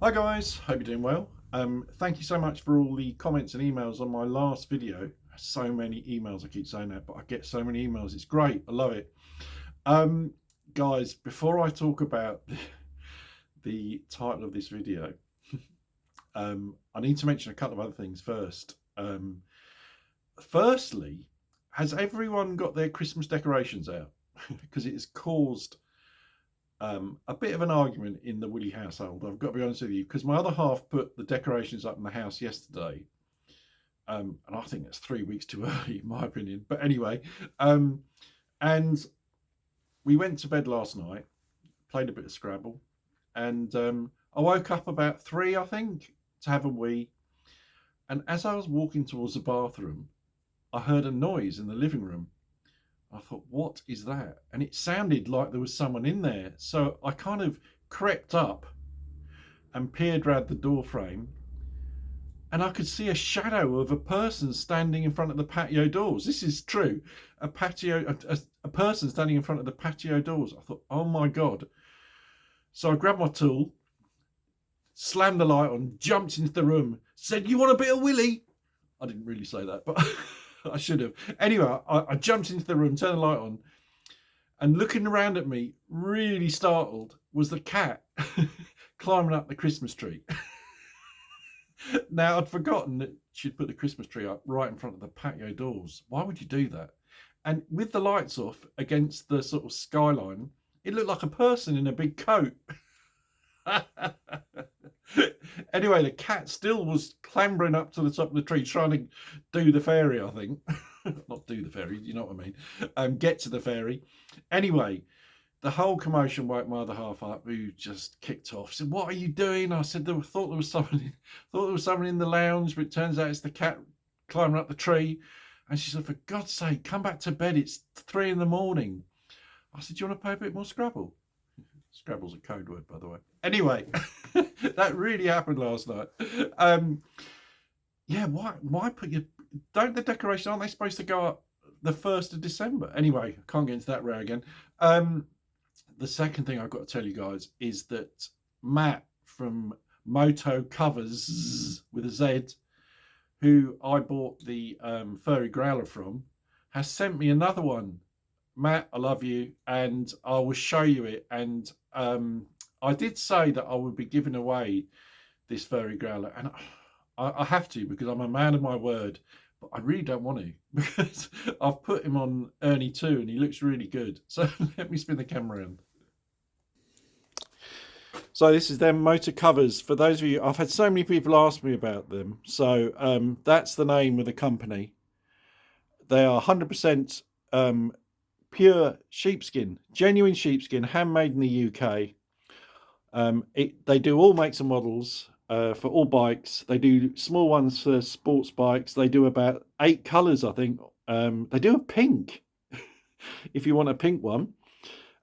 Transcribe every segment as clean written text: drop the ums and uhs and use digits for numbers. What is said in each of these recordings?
Hi guys, hope you're doing well. Thank you so much for all the comments and emails on my last video. So many emails, I keep saying that, but I get so many emails. It's great, I love it. Guys, before I talk about the title of this video, I need to mention a couple of other things first. Firstly, has everyone got their Christmas decorations out? Because it has caused a bit of an argument in the Willie household. I've got to be honest with you, because my other half put the decorations up in the house yesterday, and I think that's 3 weeks too early, in my opinion. But anyway, and we went to bed last night, played a bit of Scrabble, and I woke up about 3, I think, to have a wee. And as I was walking towards the bathroom, I heard a noise in the living room. I thought, what is that? And it sounded like there was someone in there. So I kind of crept up and peered round the door frame, and I could see a shadow of a person standing in front of the patio doors. This is true. A person standing in front of the patio doors. I thought, oh my God. So I grabbed my tool, slammed the light on, jumped into the room, said, "You want a bit of Willie?" I didn't really say that, but I should have. Anyway, I jumped into the room, turned the light on, and looking around at me, really startled, was the cat climbing up the Christmas tree. Now, I'd forgotten that she'd put the Christmas tree up right in front of the patio doors. Why would you do that? And with the lights off against the sort of skyline, it looked like a person in a big coat. Anyway, the cat still was clambering up to the top of the tree, trying to do the fairy, I think. Not do the fairy, you know what I mean? Get to the fairy. Anyway, the whole commotion woke my other half up, who just kicked off. Said, "What are you doing?" I said, "Thought there was someone in the lounge, but it turns out it's the cat climbing up the tree." And she said, "For God's sake, come back to bed. It's 3 in the morning." I said, "Do you want to play a bit more Scrabble?" Scrabble's a code word, by the way. Anyway, that really happened last night. Yeah, why put your... Don't the decorations, aren't they supposed to go up the 1st of December? Anyway, I can't get into that row again. The second thing I've got to tell you guys is that Matt from Moto Covers with a Z, who I bought the furry growler from, has sent me another one. Matt, I love you, and I will show you it. And I did say that I would be giving away this furry growler, and I have to, because I'm a man of my word, but I really don't want to, because I've put him on Ernie 2 and he looks really good. So let me spin the camera around. So this is them Motor Covers. For those of you, I've had so many people ask me about them. So that's the name of the company. They are 100% pure sheepskin, genuine sheepskin, handmade in the UK. They do all makes and models for all bikes. They do small ones for sports bikes. They do about 8 colours, I think. They do a pink, if you want a pink one.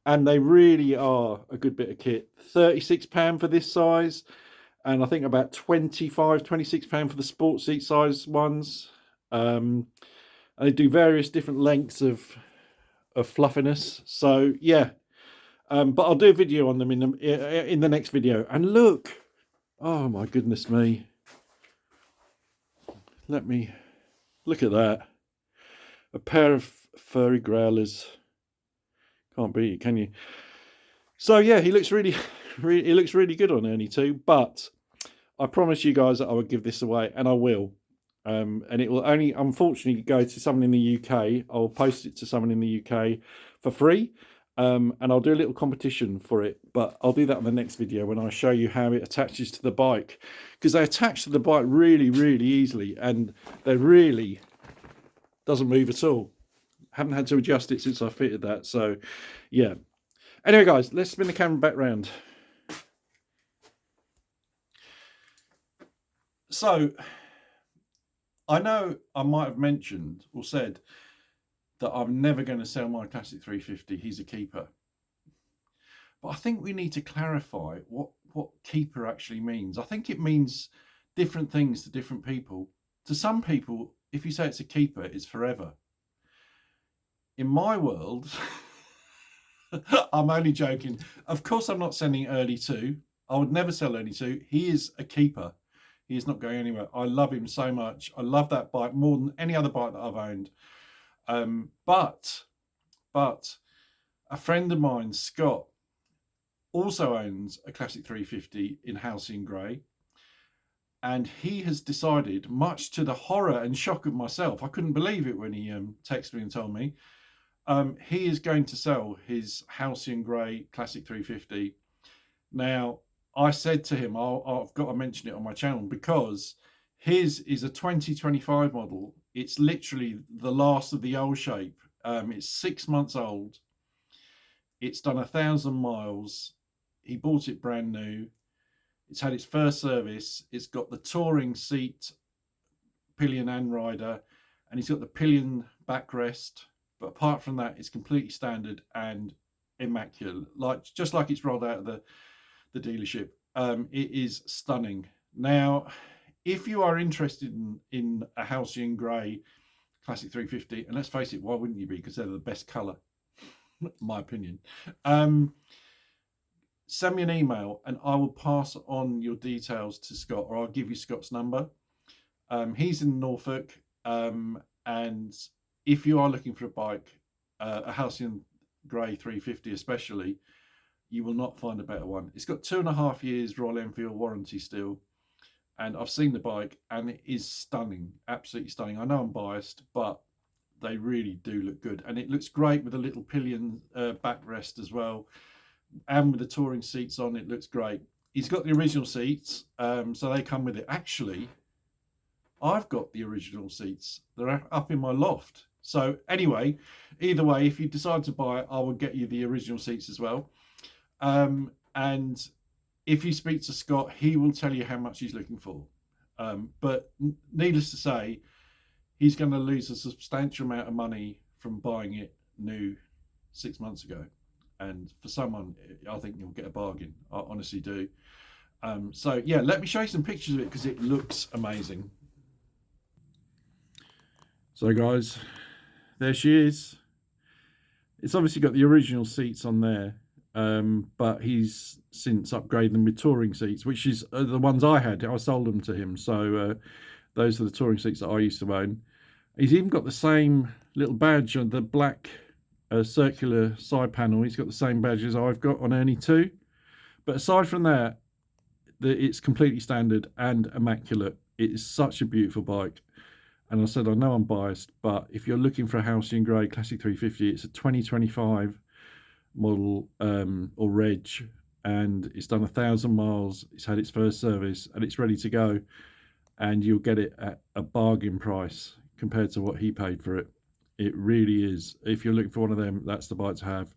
And they really are a good bit of kit. £36 for this size, and I think about £26 for the sports seat size ones. And they do various different lengths of fluffiness. So yeah, but I'll do a video on them in the next video. And look, oh my goodness me, let me look at that. A pair of furry growlers. Can't beat it, can you? So yeah, he looks really good on Ernie 2, but I promise you guys that I would give this away, and I will. And it will only, unfortunately, go to someone in the UK. I'll post it to someone in the UK for free, and I'll do a little competition for it. But I'll do that in the next video when I show you how it attaches to the bike, because they attach to the bike really, really easily, and they really doesn't move at all. Haven't had to adjust it since I fitted that. So yeah. Anyway, guys, let's spin the camera back round. So I know I might have mentioned or said that I'm never going to sell my Classic 350. He's a keeper. But I think we need to clarify what keeper actually means. I think it means different things to different people. To some people, if you say it's a keeper, it's forever. In my world, I'm only joking. Of course, I'm not sending Early 2. I would never sell Ernie 2. He is a keeper. He is not going anywhere. I love him so much. I love that bike more than any other bike that I've owned. But a friend of mine, Scott, also owns a Classic 350 in Halcyon Grey. And he has decided, much to the horror and shock of myself, I couldn't believe it when he texted me and told me, he is going to sell his Halcyon Grey Classic 350. Now, I said to him, I've got to mention it on my channel because his is a 2025 model. It's literally the last of the old shape. It's 6 months old. It's done 1,000 miles. He bought it brand new. It's had its first service. It's got the touring seat, pillion and rider, and he's got the pillion backrest. But apart from that, it's completely standard and immaculate, just like it's rolled out of the dealership. It is stunning. Now, if you are interested in a Halcyon Grey Classic 350, and let's face it, why wouldn't you be? Because they're the best colour, my opinion. Send me an email and I will pass on your details to Scott, or I'll give you Scott's number. He's in Norfolk, and if you are looking for a bike, a Halcyon Grey 350 especially, you will not find a better one. It's got 2.5 years Royal Enfield warranty still, and I've seen the bike and it is stunning, absolutely stunning. I know I'm biased, but they really do look good, and it looks great with a little pillion backrest as well, and with the touring seats on. It looks great. He's got the original seats, so they come with it. Actually, I've got the original seats. They're up in my loft. So anyway, either way, if you decide to buy it, I will get you the original seats as well. And if you speak to Scott, he will tell you how much he's looking for. But needless to say, he's going to lose a substantial amount of money from buying it new 6 months ago. And for someone, I think you'll get a bargain. I honestly do. So yeah, let me show you some pictures of it because it looks amazing. So guys, there she is. It's obviously got the original seats on there, but he's since upgraded them with touring seats, which is the ones I had. I sold them to him. So those are the touring seats that I used to own. He's even got the same little badge on the black circular side panel. He's got the same badge as I've got on Ernie 2. But aside from that, it's completely standard and immaculate. It is such a beautiful bike. And I said, I know I'm biased, but if you're looking for a Halcyon Grey Classic 350, it's a 2025 model or reg, and it's done 1,000 miles. It's had its first service and it's ready to go. And you'll get it at a bargain price compared to what he paid for it. It really is. If you're looking for one of them, that's the bike to have.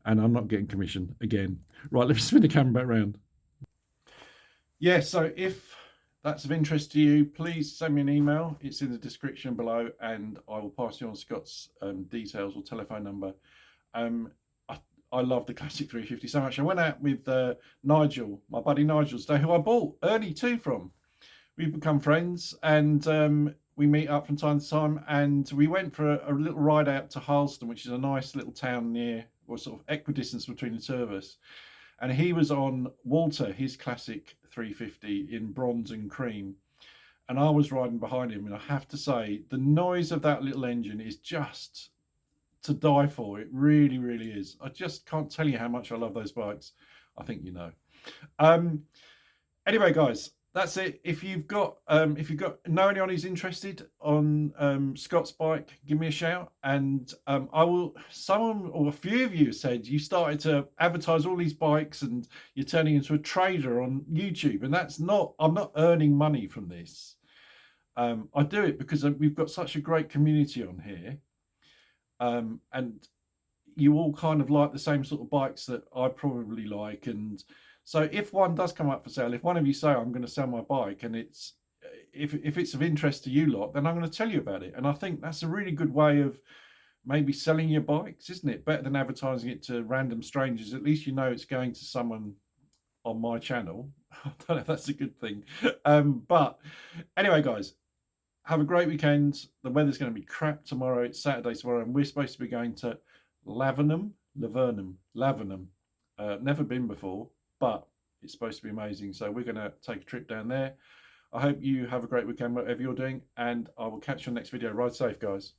And I'm not getting commission again. Right, let me spin the camera back round. Yeah, so if that's of interest to you, please send me an email. It's in the description below, and I will pass you on Scott's details or telephone number. I love the Classic 350 so much. I went out with Nigel, my buddy Nigel today, who I bought Ernie 2 from. We've become friends, and we meet up from time to time, and we went for a little ride out to Halcyon, which is a nice little town near, or sort of equidistance between the two of us. And he was on Walter, his Classic 350 in bronze and cream, and I was riding behind him, and I have to say, the noise of that little engine is just to die for. It really, really is. I just can't tell you how much I love those bikes. I think you know. Anyway, guys, that's it. If you've got know anyone who's interested on Scott's bike, give me a shout, and I will. Someone or a few of you said you started to advertise all these bikes and you're turning into a trader on YouTube, and that's not. I'm not earning money from this. I do it because we've got such a great community on here, and you all kind of like the same sort of bikes that I probably like, and so if one does come up for sale, if one of you say I'm going to sell my bike, and it's if it's of interest to you lot, then I'm going to tell you about it. And I think that's a really good way of maybe selling your bikes, isn't it? Better than advertising it to random strangers. At least you know it's going to someone on my channel. I don't know if that's a good thing. But anyway, guys, have a great weekend. The weather's going to be crap tomorrow. It's Saturday tomorrow, and we're supposed to be going to Lavenham. Never been before, but It's supposed to be amazing. So we're going to take a trip down there. I hope you have a great weekend, whatever you're doing, and I will catch you on the next video. Ride safe, guys.